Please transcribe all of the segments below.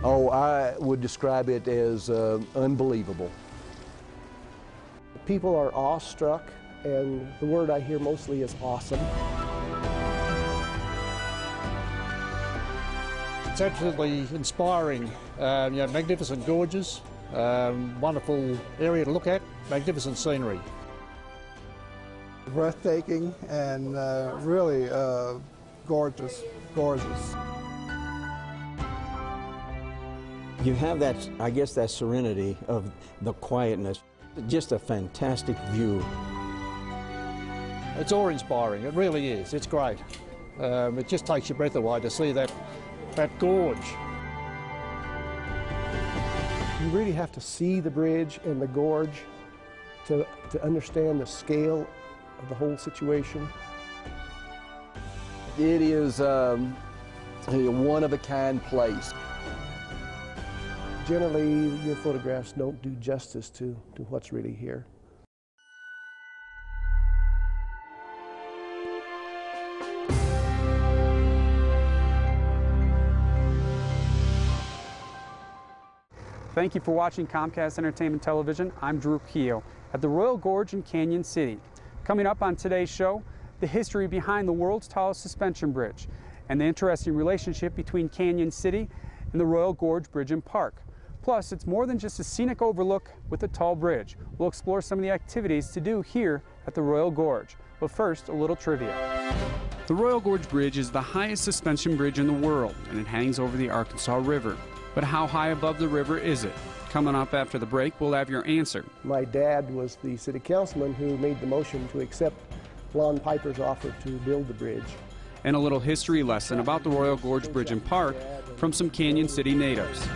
Oh, I would describe it as unbelievable. People are awestruck, and the word I hear mostly is awesome. It's absolutely inspiring. Magnificent gorges, wonderful area to look at, magnificent scenery. Breathtaking and really gorgeous. You have that, I guess, that serenity of the quietness. Just a fantastic view. It's awe-inspiring, it really is, it's great. It just takes your breath away to see that gorge. You really have to see the bridge and the gorge to understand the scale of the whole situation. It is a one-of-a-kind place. Generally, your photographs don't do justice to what's really here. Thank you for watching Comcast Entertainment Television. I'm Drew Keogh at the Royal Gorge in Canyon City. Coming up on today's show, the history behind the world's tallest suspension bridge and the interesting relationship between Canyon City and the Royal Gorge Bridge and Park. Plus, it's more than just a scenic overlook with a tall bridge. We'll explore some of the activities to do here at the Royal Gorge. But first, a little trivia. The Royal Gorge Bridge is the highest suspension bridge in the world, and it hangs over the Arkansas River. But how high above the river is it? Coming up after the break, we'll have your answer. My dad was the city councilman who made the motion to accept Lon Piper's offer to build the bridge. And a little history lesson about the Royal Gorge Bridge and Park from some Canyon City natives.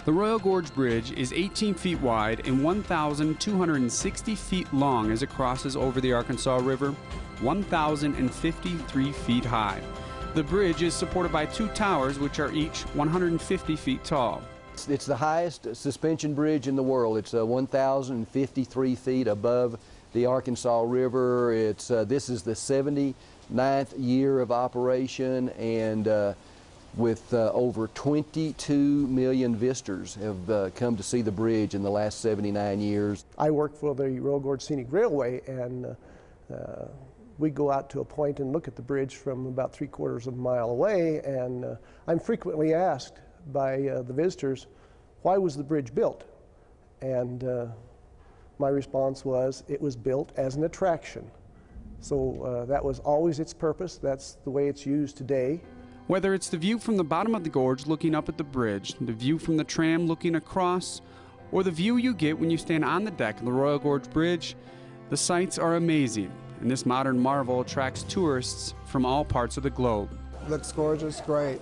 The Royal Gorge Bridge is 18 feet wide and 1,260 feet long as it crosses over the Arkansas River, 1,053 feet high. The bridge is supported by two towers which are each 150 feet tall. It's the highest suspension bridge in the world. It's 1,053 feet above the Arkansas River. This is the 79th year of operation, and with over 22 million visitors have come to see the bridge in the last 79 years. I work for the Royal Gorge Scenic Railway, and we go out to a point and look at the bridge from about 3/4 of a mile away, and I'm frequently asked by the visitors, why was the bridge built? And my response was, it was built as an attraction. So that was always its purpose. That's the way it's used today. Whether it's the view from the bottom of the gorge looking up at the bridge, the view from the tram looking across, or the view you get when you stand on the deck of the Royal Gorge Bridge, the sights are amazing, and this modern marvel attracts tourists from all parts of the globe. Looks gorgeous, great.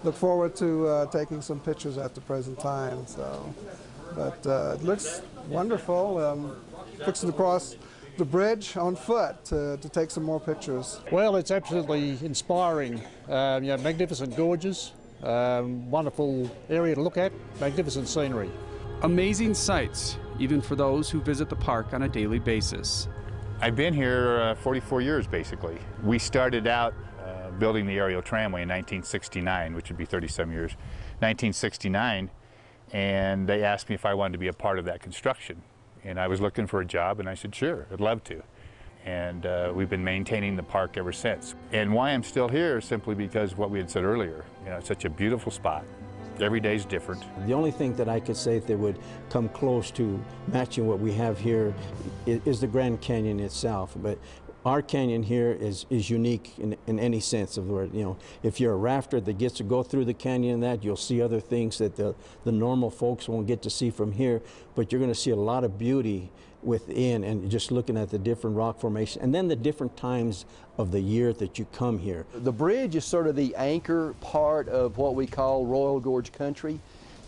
Look forward to taking some pictures at the present time. But it looks wonderful. Fixing to cross the bridge on foot to take some more pictures. Well, it's absolutely inspiring. Magnificent gorges, wonderful area to look at, magnificent scenery. Amazing sights, even for those who visit the park on a daily basis. I've been here 44 years, basically. We started out building the aerial tramway in 1969, which would be 37 years, 1969, and they asked me if I wanted to be a part of that construction. And I was looking for a job, and I said, sure, I'd love to. And we've been maintaining the park ever since. And why I'm still here is simply because of what we had said earlier. It's such a beautiful spot. Every day's different. The only thing that I could say that would come close to matching what we have here is the Grand Canyon itself. But our canyon here is unique in any sense of the word. You know, if you're a rafter that gets to go through the canyon and that, you'll see other things that the normal folks won't get to see from here, but you're going to see a lot of beauty within, and just looking at the different rock formations and then the different times of the year that you come here. The bridge is sort of the anchor part of what we call Royal Gorge country,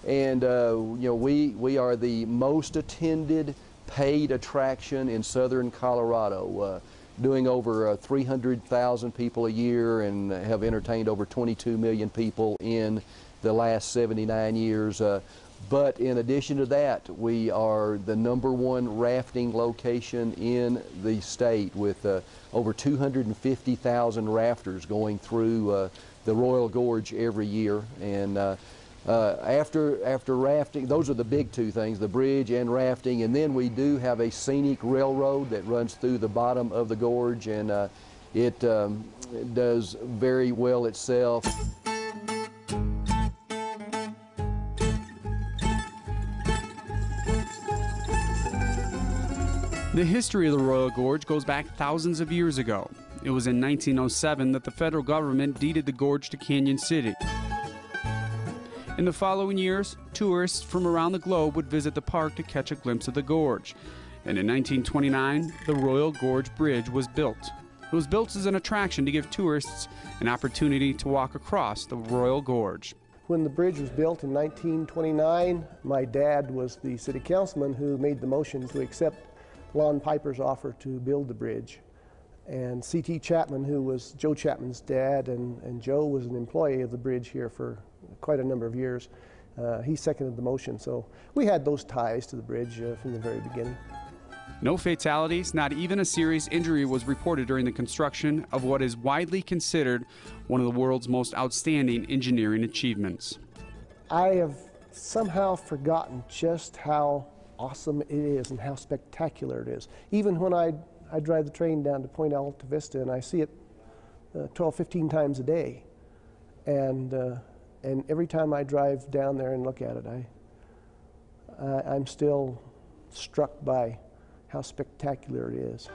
and you know, we are the most attended paid attraction in southern Colorado, doing over 300,000 people a year, and have entertained over 22 million people in the last 79 years. But in addition to that, we are the #1 rafting location in the state, with over 250,000 rafters going through the Royal Gorge every year. And after rafting, those are the big two things, the bridge and rafting. And then we do have a scenic railroad that runs through the bottom of the gorge, and it does very well itself. The history of the Royal Gorge goes back thousands of years ago. It was in 1907 that the federal government deeded the gorge to Canyon City. In the following years, tourists from around the globe would visit the park to catch a glimpse of the gorge. And in 1929, the Royal Gorge Bridge was built. It was built as an attraction to give tourists an opportunity to walk across the Royal Gorge. When the bridge was built in 1929, my dad was the city councilman who made the motion to accept Lon Piper's offer to build the bridge. And C.T. Chapman, who was Joe Chapman's dad, and Joe was an employee of the bridge here for quite a number of years, he seconded the motion. So we had those ties to the bridge from the very beginning. No fatalities, not even a serious injury was reported during the construction of what is widely considered one of the world's most outstanding engineering achievements. I have somehow forgotten just how awesome it is and how spectacular it is. Even when I drive the train down to Point Alta Vista and I see it 12, 15 times a day, and every time I drive down there and look at it, I'm still struck by how spectacular it is.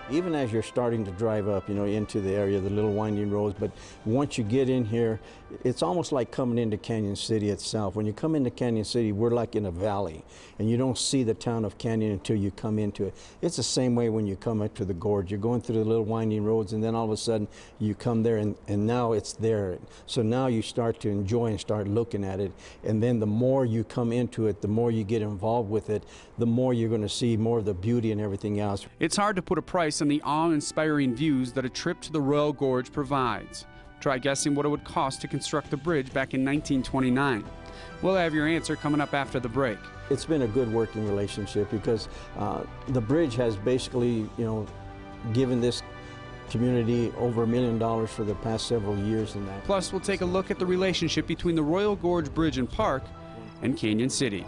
Even as you're starting to drive up, you know, into the area, the little winding roads, but once you get in here, it's almost like coming into Canyon City itself. When you come into Canyon City, we're like in a valley, and you don't see the town of Canyon until you come into it. It's the same way when you come up to the gorge. You're going through the little winding roads, and then all of a sudden you come there, and now it's there. So now you start to enjoy and start looking at it, and then the more you come into it, the more you get involved with it, the more you're going to see more of the beauty and everything else. It's hard to put a price on the awe-inspiring views that a trip to the Royal Gorge provides. Try guessing what it would cost to construct the bridge back in 1929. We'll have your answer coming up after the break. It's been a good working relationship because the bridge has basically, you know, given this community over $1 million for the past several years in that. Plus, we'll take a look at the relationship between the Royal Gorge Bridge and Park and Canyon City.